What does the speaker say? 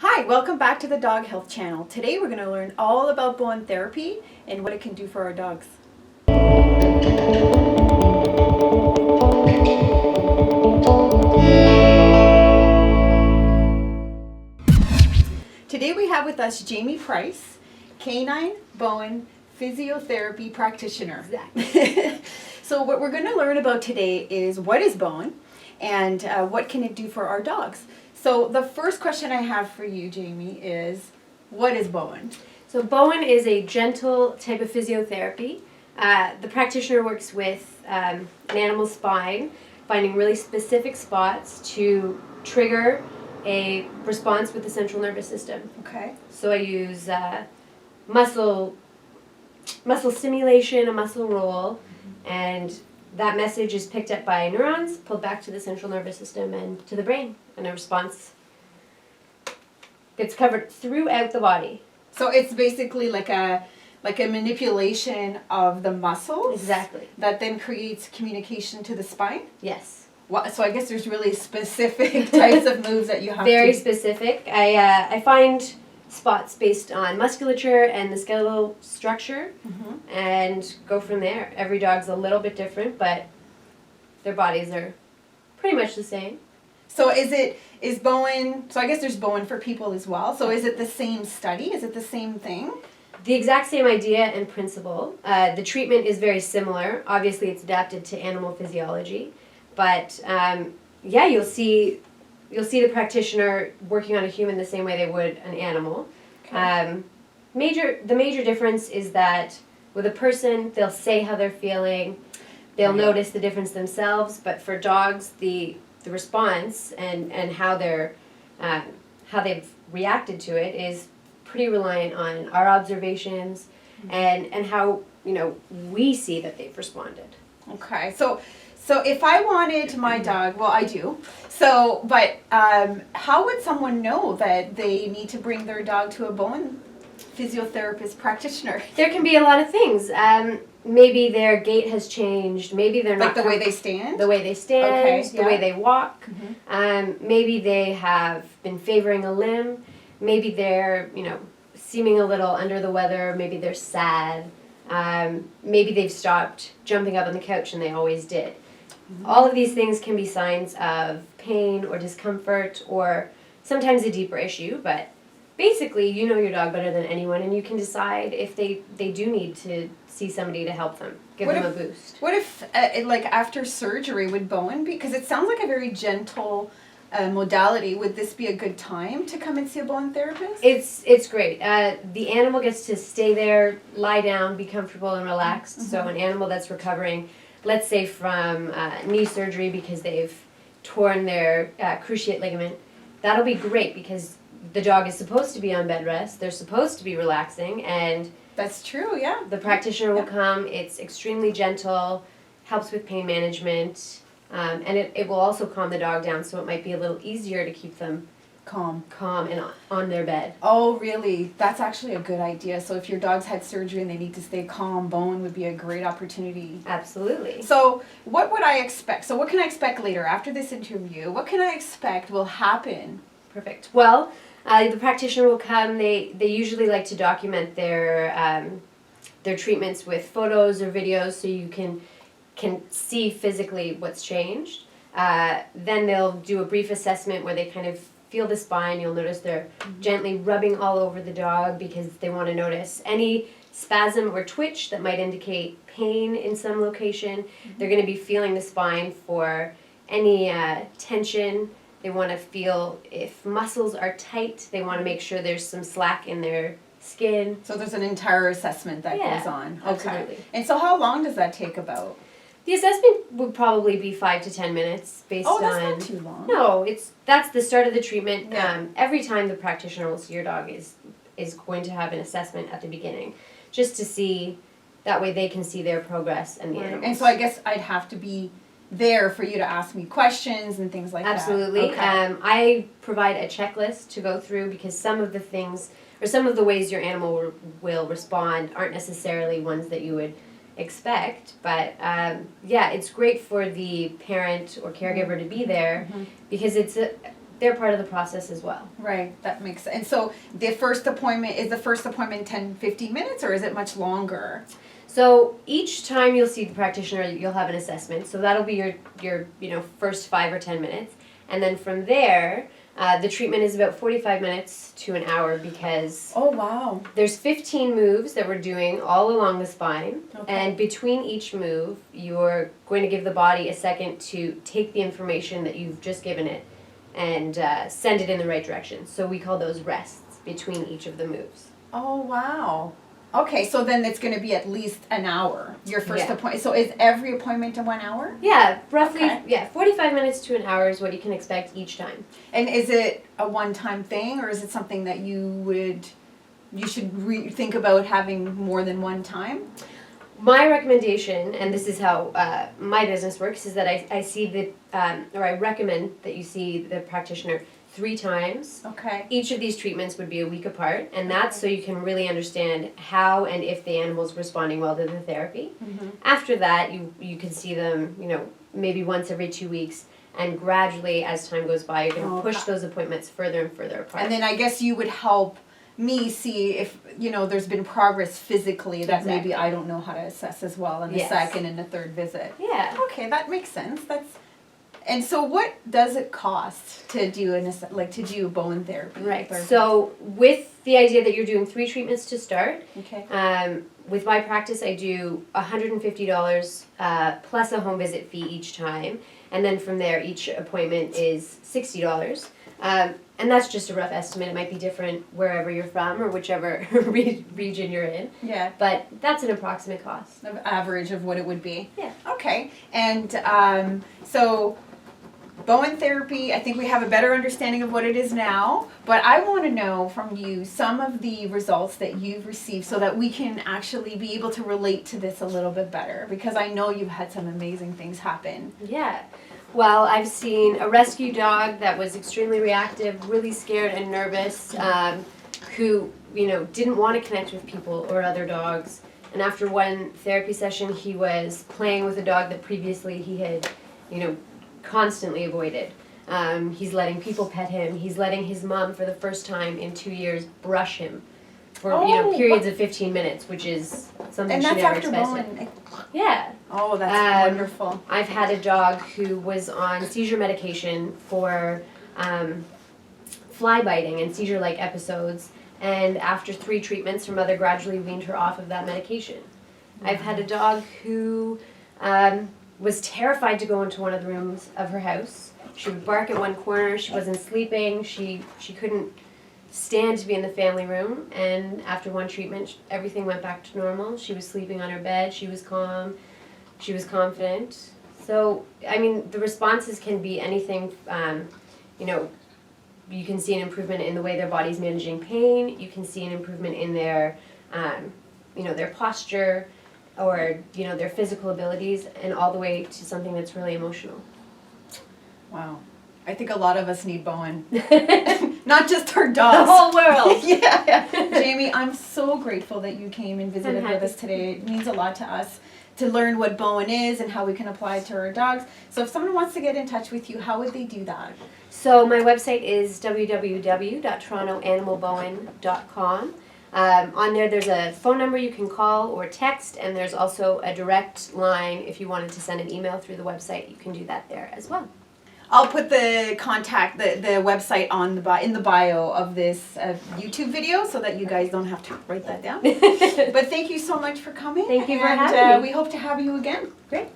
Hi, welcome back to the Dog Health Channel. Today we're going to learn all about Bowen Therapy and what it can do for our dogs. Today we have with us Jamie Price, Canine Bowen Physiotherapy Practitioner. Exactly. So what we're going to learn about today is what is Bowen and what can it do for our dogs. So the first question I have for you, Jamie, is what is Bowen? So Bowen is a gentle type of physiotherapy. The practitioner works with an animal's spine, finding really specific spots to trigger a response with the central nervous system. Okay. So I use muscle stimulation, a muscle roll, and that message is picked up by neurons, pulled back to the central nervous system and to the brain, and a response gets covered throughout the body. So it's basically like a manipulation of the muscles. Exactly. That then creates communication to the spine. Yes. Well, so I guess there's really specific types of moves that you have Very to... specific. I find spots based on musculature and the skeletal structure, and go from there. Every dog's a little bit different, but their bodies are pretty much the same. So is Bowen, so I guess there's Bowen for people as well. So is it the same study? Is it the same thing? The exact same idea and principle. The treatment is very similar. Obviously, it's adapted to animal physiology, but yeah, you'll see the practitioner working on a human the same way they would an animal. Okay. The major difference is that with a person, they'll say how they're feeling, they'll notice the difference themselves, but for dogs, the response and how they've reacted to it is pretty reliant on our observations and how we see that they've responded. Okay. So if I wanted my dog, well, I do. So, but how would someone know that they need to bring their dog to a Bowen physiotherapist practitioner? There can be a lot of things. Maybe their gait has changed. Maybe they're Like not the way they stand? the way they stand, Okay, the way they walk. Mm-hmm. Maybe they have been favoring a limb. Maybe they're seeming a little under the weather. Maybe they're sad. Maybe they've stopped jumping up on the couch and they always did. All of these things can be signs of pain or discomfort or sometimes a deeper issue, but basically you know your dog better than anyone, and you can decide if they do need to see somebody to help them, give them a boost. What if, like after surgery, would Bowen be, because it sounds like a very gentle modality, would this be a good time to come and see a Bowen therapist? It's great. The animal gets to stay there, lie down, be comfortable and relaxed. So an animal that's recovering, let's say from knee surgery because they've torn their cruciate ligament, that'll be great because the dog is supposed to be on bed rest, they're supposed to be relaxing, and That's true, yeah. the practitioner will come. It's extremely gentle, helps with pain management, and it will also calm the dog down, so it might be a little easier to keep them Calm and on their bed. Oh, really? That's actually a good idea. So if your dog's had surgery and they need to stay calm, Bowen would be a great opportunity. Absolutely. So what would I expect? So what can I expect later after this interview? What can I expect will happen? Perfect. Well, the practitioner will come. They usually like to document their treatments with photos or videos so you can see physically what's changed. Then they'll do a brief assessment where they kind of feel the spine. You'll notice they're gently rubbing all over the dog because they want to notice any spasm or twitch that might indicate pain in some location. They're going to be feeling the spine for any tension. They want to feel if muscles are tight. They want to make sure there's some slack in their skin. So there's an entire assessment that goes on. Okay. Absolutely. And so how long does that take about? The assessment would probably be 5 to 10 minutes based on... Oh, that's not too long. No, that's the start of the treatment. Yeah. Every time the practitioner will see your dog is going to have an assessment at the beginning, just to see, that way they can see their progress and the animals. And so I guess I'd have to be there for you to ask me questions and things like Absolutely. that. Okay. I provide a checklist to go through because some of the things, or some of the ways your animal will respond aren't necessarily ones that you would expect, but yeah, it's great for the parent or caregiver to be there because it's they're part of the process as well. Right, that makes sense. And so the first appointment, is the first appointment 10, 15 minutes, or is it much longer? So each time you'll see the practitioner, you'll have an assessment. So that'll be your first 5 or 10 minutes. And then from there, the treatment is about 45 minutes to an hour because Oh, wow. there's 15 moves that we're doing all along the spine. Okay. And between each move, you're going to give the body a second to take the information that you've just given it and send it in the right direction. So we call those rests between each of the moves. Oh, wow. Okay, so then it's going to be at least an hour, your first Yeah. appointment. So is every appointment in 1 hour? Yeah, roughly, Okay. 45 minutes to an hour is what you can expect each time. And is it a one-time thing, or is it something that you should think about having more than one time? My recommendation, and this is how my business works, is that I see or I recommend that you see the practitioner 3 times. Okay. Each of these treatments would be a week apart, and that's so you can really understand how and if the animal's responding well to the therapy. Mm-hmm. After that, you can see them, maybe once every 2 weeks, and gradually, as time goes by, you're going to push those appointments further and further apart. And then I guess you would help me see if, there's been progress physically that maybe Exactly. I don't know how to assess as well in the Yes. second and the third visit. Yeah. Okay, that makes sense. And so what does it cost to do Bowen therapy? Right. Therapy? So with the idea that you're doing 3 treatments to start, Okay. with my practice I do $150 plus a home visit fee each time, and then from there each appointment is $60. And that's just a rough estimate. It might be different wherever you're from or whichever region you're in, Yeah. but that's an approximate cost. The average of what it would be. Yeah. Okay. And so Bowen therapy, I think we have a better understanding of what it is now, but I want to know from you some of the results that you've received so that we can actually be able to relate to this a little bit better, because I know you've had some amazing things happen. Yeah. Well, I've seen a rescue dog that was extremely reactive, really scared and nervous, who, didn't want to connect with people or other dogs. And after one therapy session, he was playing with a dog that previously he had, constantly avoided. He's letting people pet him. He's letting his mom, for the first time in 2 years, brush him for, periods of 15 minutes, which is something And she that's never after expected. Bowen. Yeah. Oh, that's wonderful. I've had a dog who was on seizure medication for fly biting and seizure-like episodes, and after 3 treatments, her mother gradually weaned her off of that medication. I've had a dog who was terrified to go into one of the rooms of her house. She would bark at one corner. She wasn't sleeping. She couldn't stand to be in the family room, and after one treatment, everything went back to normal. She was sleeping on her bed. She was calm. She was confident. So, the responses can be anything, you can see an improvement in the way their body's managing pain. You can see an improvement in their, their posture or, their physical abilities, and all the way to something that's really emotional. Wow. I think a lot of us need Bowen. Not just our dogs. The whole world. Yeah. Jamie, I'm so grateful that you came and visited I'm with happy. us today. It means a lot to us to learn what Bowen is and how we can apply it to our dogs. So if someone wants to get in touch with you, how would they do that? So my website is www.torontoanimalbowen.com. On there's a phone number you can call or text, and there's also a direct line if you wanted to send an email through the website. You can do that there as well. I'll put the website in the bio of this YouTube video so that you guys don't have to write that down. But thank you so much for coming. Thank you for and having me. we hope to have you again. Great.